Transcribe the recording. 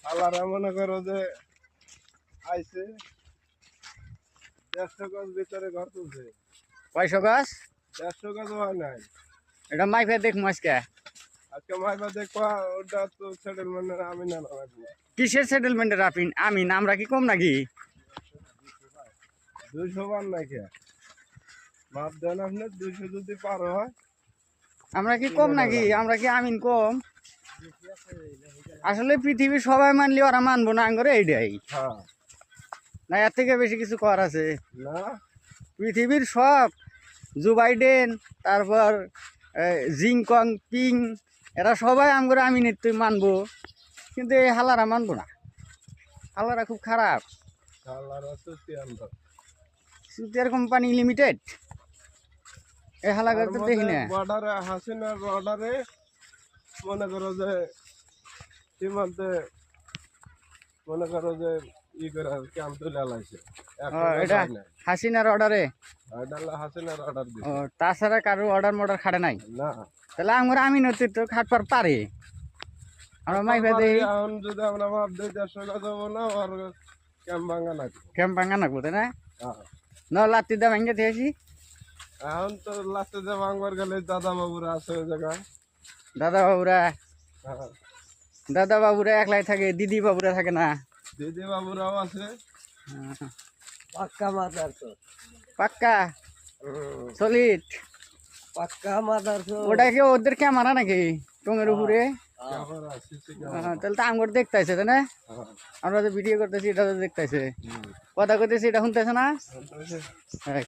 আল্লাহরা মনে করো যে আইছে 150 গজ ভিতরে ঘর তুলছে। কয়শো গাছ? 150 গজ হয় নাই। এটা মাইফে দেখবো আজকে। আজকে মাইবা দেখবা ওটা তো সেটেলমেন্টের আমি না লাগবো। কিসের সেটেলমেন্টের আমিন? আমরা কি কম নাকি? 200 বার নাই কে মাপ দেন আপনি 200 যদি পার হয়। আমরা কি কম নাকি? আমরা কি আমিন কম? আসলে পৃথিবীর সবাই মানলে ওরা মানবো না করে এইটাই। হ্যাঁ না এর থেকে বেশি কিছু করার আছে? না পৃথিবীর সব জো বাইডেন, তারপর জিংকং পিং, এরা সবাই আমগরে আমিনের তুই মানবো, কিন্তু এই হালারা মানবো না। হালারা খুব খারাপ। আল্লাহরা তো তিয়ান্দর সুতিয়ার কোম্পানি লিমিটেড এই হালাকে তো দেখি না। বর্ডারে হাসিনার বর্ডারে মনে করো যে সীমান্তে মনে করো যে ই করে ক্যাম্প তুলে লাইছে। এটা হাসিনার অর্ডারে? হাসিনার অর্ডার ও, দিছে। তাছাড়া কারো অর্ডার মর্ডার খাটে নাই? না তাহলে আমরা আমিনতি তো খাটবার পারে। আমরা মাইফা দেই এখন যদি আমরা মাপ দিই 150 গজ হবো না আর ক্যাম্প ভাঙা নাকি। ক্যাম্প ভাঙা নাকবো তাই না? না লাত্তি দা ভাঙ্গে দিয়েছি। এখন তো লাস্টে যে ভাঙবার গেলে দাদা বাবুরা আছে ওই জায়গায়। দাদা বাবুরা হ্যাঁ, দাদা বাবুরা একলাই থাকে, দিদি বাবুরা থাকে না? দিদি বাবুরাও আছে। পাক্কা মাদার পাক্কা সলিড পাক্কা মাদার ওটা কি ওদের ক্যামেরা নাকি টঙের উপরে? ক্যামেরা সিসি তাহলে তো আমার দেখতেছে তাই না? ক্যামেরা। আমরা তো ভিডিও করতেছি, এটা তো দেখতেছে, কথা কইতেছি, এটা শুনতেছে না?